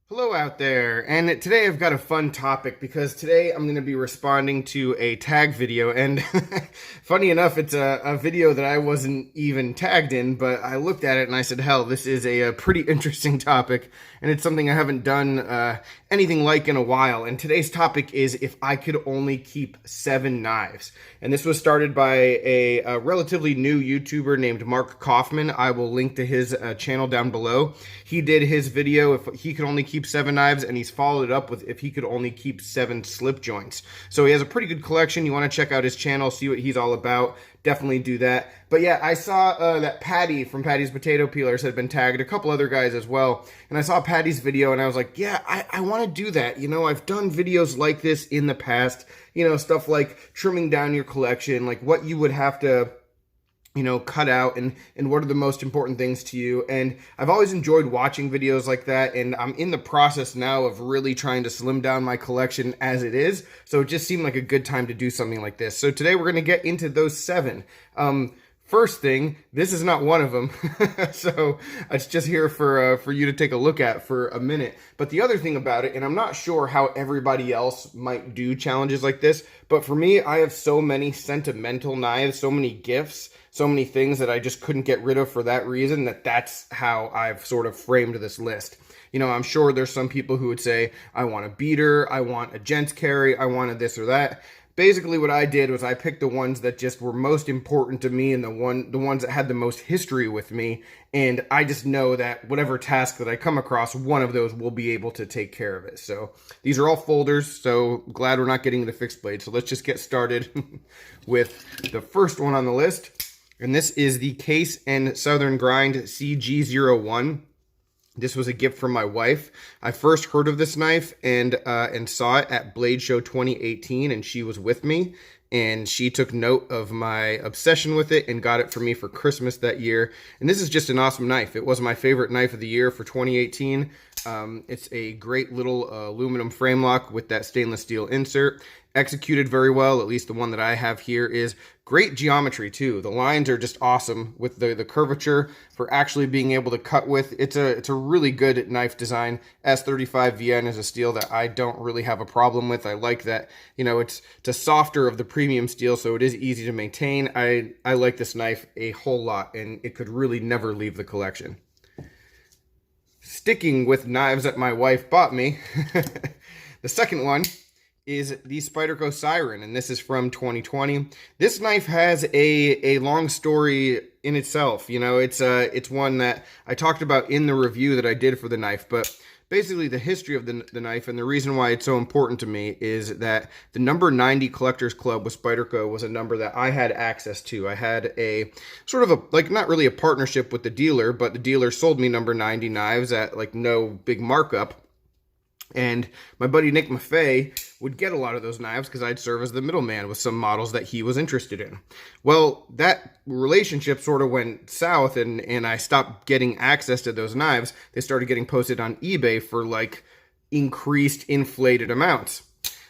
Hello out there, and today I've got a fun topic because today I'm going to be responding to a tag video, and funny enough, it's a video that I wasn't even tagged in, but I looked at it and I said, hell, this is a pretty interesting topic, and it's something I haven't done anything like in a while, and today's topic is if I could only keep 7 knives, and this was started by a relatively new YouTuber named Mark Kaufman. I will link to his channel down below. He did his video if he could only keep 7 knives, and he's followed it up with if he could only keep 7 slip joints. So he has a pretty good collection. You want to check out his channel, see what he's all about. Definitely do that. But yeah, I saw that Patty from Patty's Potato Peelers had been tagged, a couple other guys as well. And I saw Patty's video and I was like, yeah, I want to do that. You know, I've done videos like this in the past. You know, stuff like trimming down your collection, like what you would have to cut out and what are the most important things to you. And I've always enjoyed watching videos like that, and I'm in the process now of really trying to slim down my collection as it is, so it just seemed like a good time to do something like this. So today we're going to get into those 7. First thing, this is not one of them, so it's just here for you to take a look at for a minute. But the other thing about it, and I'm not sure how everybody else might do challenges like this, but for me, I have so many sentimental knives, so many gifts, so many things that I just couldn't get rid of for that reason, that's how I've sort of framed this list. You know, I'm sure there's some people who would say, I want a beater, I want a gents carry, I wanted this or that. Basically, what I did was I picked the ones that just were most important to me and the ones that had the most history with me. And I just know that whatever task that I come across, one of those will be able to take care of it. So these are all folders, so glad we're not getting the fixed blade. So let's just get started with the first one on the list. And this is the Case and Southern Grind CG01. This was a gift from my wife. I first heard of this knife and saw it at Blade Show 2018, and she was with me, and she took note of my obsession with it and got it for me for Christmas that year. And this is just an awesome knife. It was my favorite knife of the year for 2018. It's a great little aluminum frame lock with that stainless steel insert. Executed very well, at least the one that I have here is great geometry too. The lines are just awesome with the curvature for actually being able to cut with. It's a really good knife design. S35 VN is a steel that I don't really have a problem with. I like that, you know, it's a softer of the premium steel, so it is easy to maintain. I like this knife a whole lot, and it could really never leave the collection. Sticking with knives that my wife bought me, the second one is the Spyderco Siren, and this is from 2020. This knife has a long story in itself. You know, it's one that I talked about in the review that I did for the knife, but basically the history of the knife and the reason why it's so important to me is that the number 90 Collectors Club with Spyderco was a number that I had access to. I had a sort of a, like, not really a partnership with the dealer, but the dealer sold me number 90 knives at like no big markup. And my buddy Nick Maffei would get a lot of those knives because I'd serve as the middleman with some models that he was interested in. Well, that relationship sort of went south, and I stopped getting access to those knives. They started getting posted on eBay for like increased inflated amounts.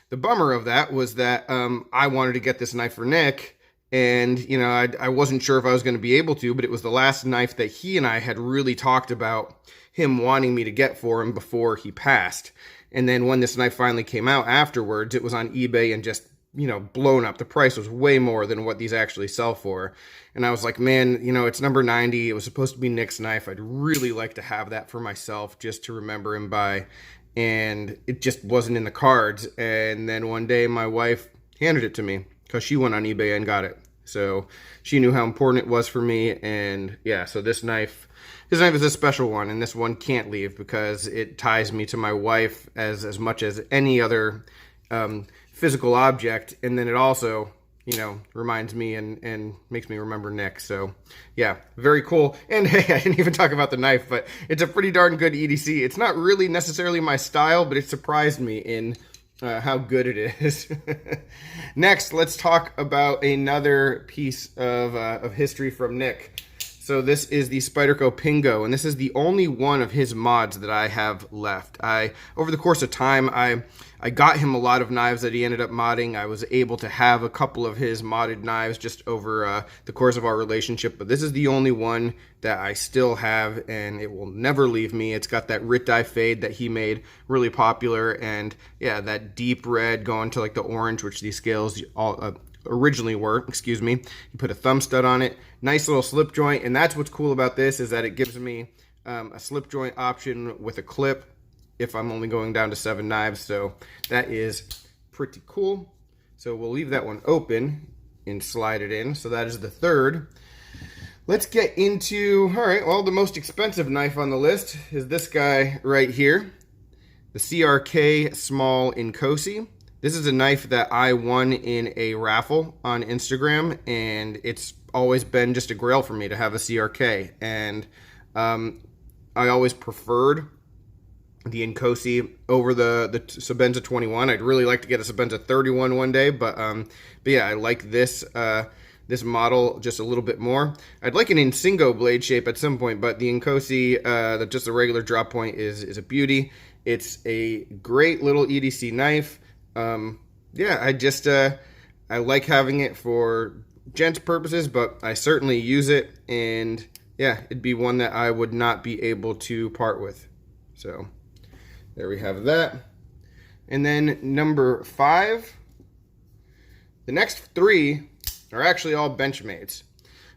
The bummer of that was that I wanted to get this knife for Nick, and you know, I wasn't sure if I was going to be able to, but it was the last knife that he and I had really talked about him wanting me to get for him before he passed. And then when this knife finally came out afterwards, it was on eBay and just, you know, blown up. The price was way more than what these actually sell for. And I was like, man, you know, it's number 90. It was supposed to be Nick's knife. I'd really like to have that for myself just to remember him by. And it just wasn't in the cards. And then one day my wife handed it to me because she went on eBay and got it. So she knew how important it was for me. And yeah, so this knife is a special one, and this one can't leave because it ties me to my wife as much as any other physical object. And then it also, you know, reminds me and makes me remember Nick. So yeah, very cool. And hey, I didn't even talk about the knife, but it's a pretty darn good EDC. It's not really necessarily my style, but it surprised me in how good it is. Next, let's talk about another piece of history from Nick. So this is the Spyderco Pingo, and this is the only one of his mods that I have left. Over the course of time, I got him a lot of knives that he ended up modding. I was able to have a couple of his modded knives just over the course of our relationship, but this is the only one that I still have, and it will never leave me. It's got that Rit Dye fade that he made really popular, and yeah, that deep red going to like the orange, which these scales all originally were, excuse me. You put a thumb stud on it, nice little slip joint, and that's what's cool about this, is that it gives me a slip joint option with a clip if I'm only going down to 7 knives, so that is pretty cool. So we'll leave that one open and slide it in. So that is the third. Let's get into, all right, well, the most expensive knife on the list is this guy right here, the CRK Small Incosi. This is a knife that I won in a raffle on Instagram, and it's always been just a grail for me to have a CRK. And I always preferred the Incosi over the Sebenza 21. I'd really like to get a Sebenza 31 one day, but yeah, I like this this model just a little bit more. I'd like an Insingo blade shape at some point, but the Incosi, just the regular drop point is a beauty. It's a great little EDC knife. Yeah, I like having it for gents purposes, but I certainly use it, and yeah, it'd be one that I would not be able to part with. So there we have that. And then number 5, the next 3 are actually all Benchmades.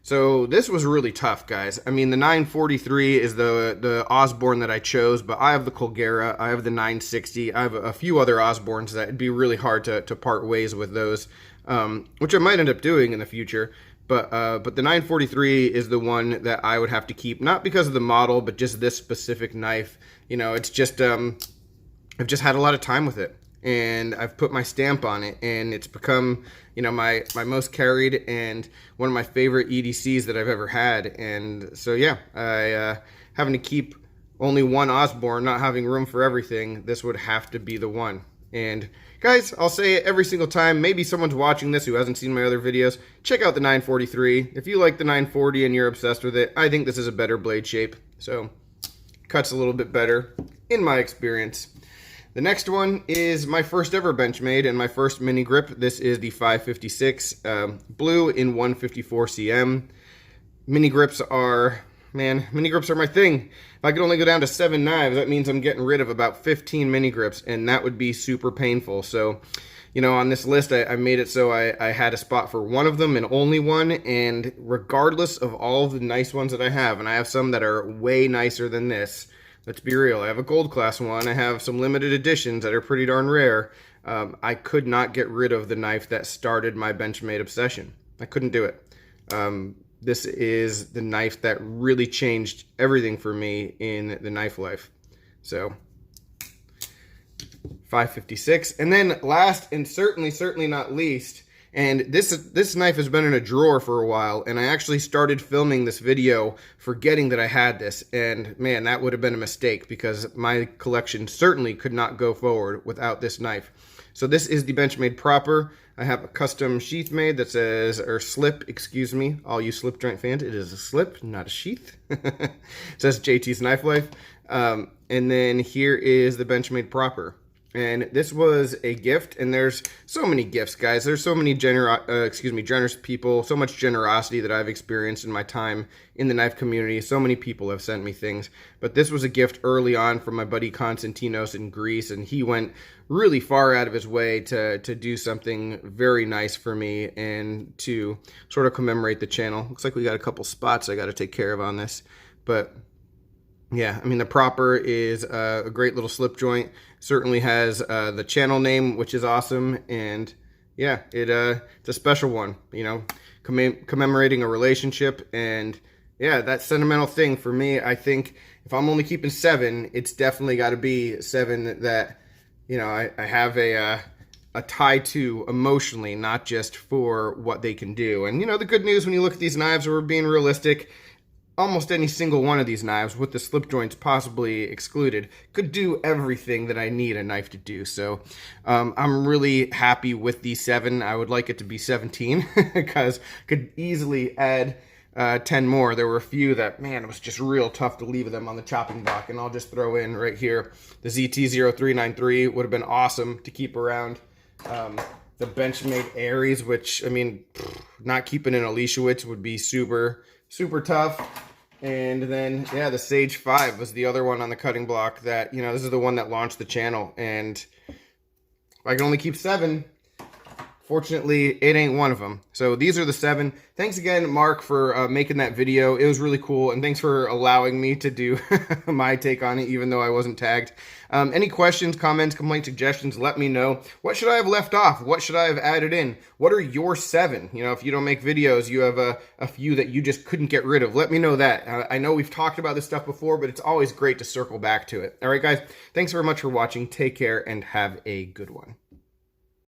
So this was really tough, guys. I mean, the 943 is the Osborne that I chose, but I have the Colgera, I have the 960, I have a few other Osbornes that it'd be really hard to part ways with those, which I might end up doing in the future. But the 943 is the one that I would have to keep, not because of the model, but just this specific knife. You know, it's just, I've just had a lot of time with it, and I've put my stamp on it, and it's become, you know, my most carried and one of my favorite EDCs that I've ever had. And so yeah, having to keep only one Osborne, not having room for everything, this would have to be the one. And guys, I'll say it every single time, maybe someone's watching this who hasn't seen my other videos, check out the 943. If you like the 940 and you're obsessed with it, I think this is a better blade shape. So cuts a little bit better in my experience. The next one is my first ever Benchmade and my first mini grip. This is the 556 blue in 154 cm. Mini grips are my thing. If I could only go down to 7 knives, that means I'm getting rid of about 15 mini grips, and that would be super painful. So, you know, on this list, I made it so I had a spot for one of them and only one, and regardless of all of the nice ones that I have, and I have some that are way nicer than this, let's be real, I have a gold class one, I have some limited editions that are pretty darn rare, I could not get rid of the knife that started my Benchmade obsession. I couldn't do it. This is the knife that really changed everything for me in the knife life. So 556. And then last and certainly not least, and this knife has been in a drawer for a while, and I actually started filming this video forgetting that I had this, and man, that would have been a mistake, because my collection certainly could not go forward without this knife. So this is the Benchmade Proper. I have a custom sheath made that says, or slip, excuse me, all you slip joint fans, it is a slip, not a sheath. It says Jtsknifelife. And then here is the Benchmade Proper. And this was a gift, and there's so many gifts, guys. There's so many generous people, so much generosity that I've experienced in my time in the knife community. So many people have sent me things, but this was a gift early on from my buddy Konstantinos in Greece, and he went really far out of his way to do something very nice for me and to sort of commemorate the channel. Looks like we got a couple spots I got to take care of on this, but yeah, I mean, the Proper is a great little slip joint. Certainly has the channel name, which is awesome. And yeah, it's a special one, you know, commemorating a relationship. And yeah, that sentimental thing for me, I think if I'm only keeping 7, it's definitely got to be 7 that, you know, I have a tie to emotionally, not just for what they can do. And, you know, the good news when you look at these knives, we're being realistic, almost any single one of these knives, with the slip joints possibly excluded, could do everything that I need a knife to do. So I'm really happy with the 7. I would like it to be 17 because I could easily add 10 more. There were a few that, man, it was just real tough to leave them on the chopping block. And I'll just throw in right here, the ZT0393 would have been awesome to keep around. The Benchmade Aries, which, I mean, not keeping in Alishewitz would be super, super tough. And then, yeah, the Sage 5 was the other one on the cutting block that, you know, this is the one that launched the channel. And I can only keep 7. Fortunately, it ain't one of them. So these are the 7. Thanks again, Mark, for making that video. It was really cool. And thanks for allowing me to do my take on it, even though I wasn't tagged. Any questions, comments, complaints, suggestions, let me know. What should I have left off? What should I have added in? What are your 7? You know, if you don't make videos, you have a few that you just couldn't get rid of. Let me know that. I know we've talked about this stuff before, but it's always great to circle back to it. All right, guys. Thanks very much for watching. Take care and have a good one.